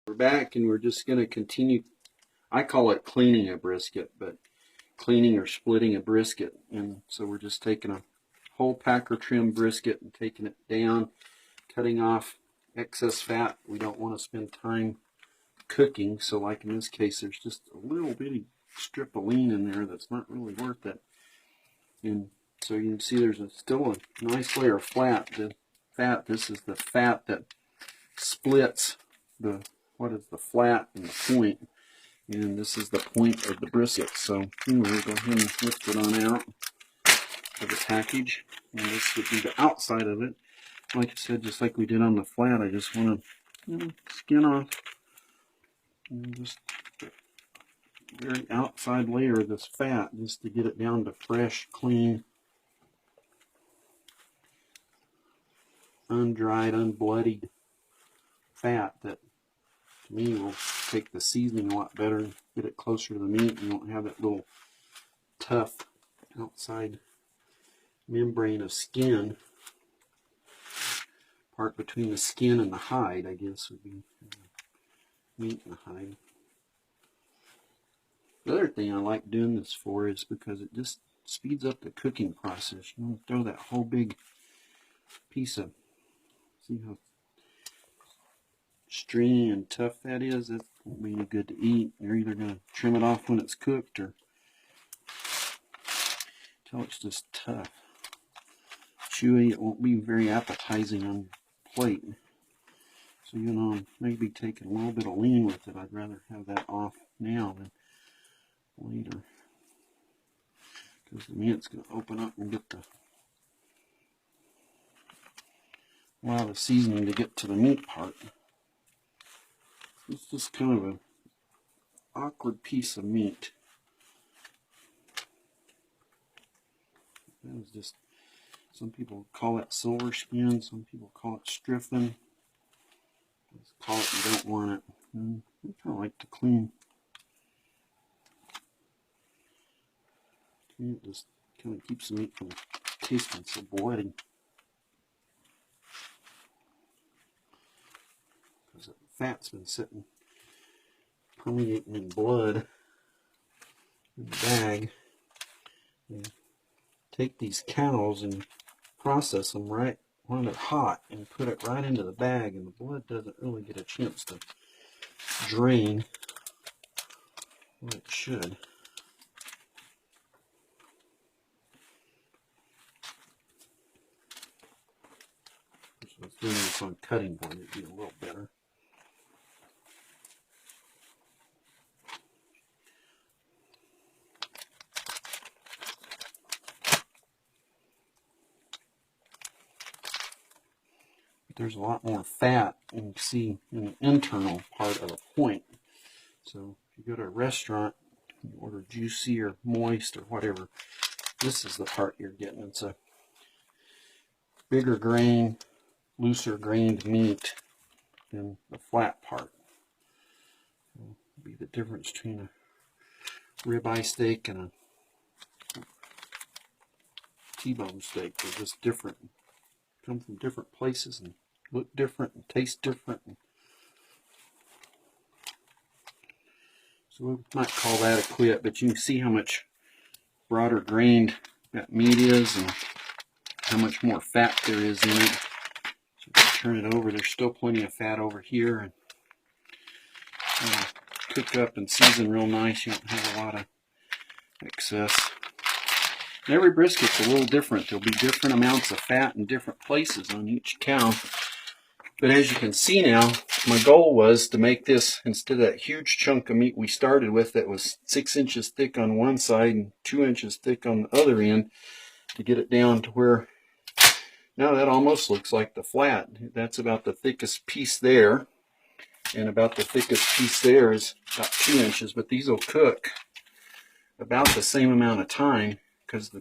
We're back and we're just going to continue. I call it cleaning a brisket, but cleaning or splitting a brisket. And so we're just taking a whole packer trim brisket and taking it down, cutting off excess fat. We don't want to spend time cooking, so like in this case there's just a little bitty strip of lean in there that's not really worth it. And so you can see there's still a nice layer of fat. This is the fat that splits the the flat and the point, and this is the point of the brisket. So anyway, we'll go ahead and lift it on out of the package, and this would be the outside of it. Like I said, just like we did on the flat, I just want to skin off and just the very outside layer of this fat, just to get it down to fresh, clean, undried, unbloodied fat that to me will take the seasoning a lot better and get it closer to the meat. You won't have that little tough outside membrane of skin. Part between the skin and the hide, I guess, would be meat and the hide. The other thing I like doing this for is because it just speeds up the cooking process. You don't throw that whole big piece of, see how stringy and tough that is? That won't be any good to eat. You're either going to trim it off when it's cooked or until it's just tough. Chewy, it won't be very appetizing on your plate. So, you know, maybe taking a little bit of lean with it. I'd rather have that off now than later, because the meat's going to open up and get allow the seasoning to get to the meat part. It's just kind of an awkward piece of meat. That was just, some people call it silver skin, some people call it striffing. Just call it, you don't want it. And I kind of like to clean. It just kind of keeps the meat from tasting so bloody. Because the fat's been sitting, permeating in blood in the bag. And take these cows and process them right when they're hot and put it right into the bag, and the blood doesn't really get a chance to drain what it should. So if I was doing this on cutting board, it'd be a little better. There's a lot more fat, and you can see in the internal part of the point. So if you go to a restaurant and order juicy or moist or whatever, this is the part you're getting. It's a bigger grain, looser grained meat than the flat part. It'll be the difference between a ribeye steak and a T-bone steak. They're just different. Come from different places and look different and taste different. So we might call that a quit, but you can see how much broader grained that meat is and how much more fat there is in it. So if you turn it over, there's still plenty of fat over here, and cook up and season real nice. You don't have a lot of excess. And every brisket's a little different. There'll be different amounts of fat in different places on each cow. But as you can see now, my goal was to make this, instead of that huge chunk of meat we started with that was 6 inches thick on one side and 2 inches thick on the other end, to get it down to where, now that almost looks like the flat. That's about the thickest piece there, and about the thickest piece there is about 2 inches. But these will cook about the same amount of time, because the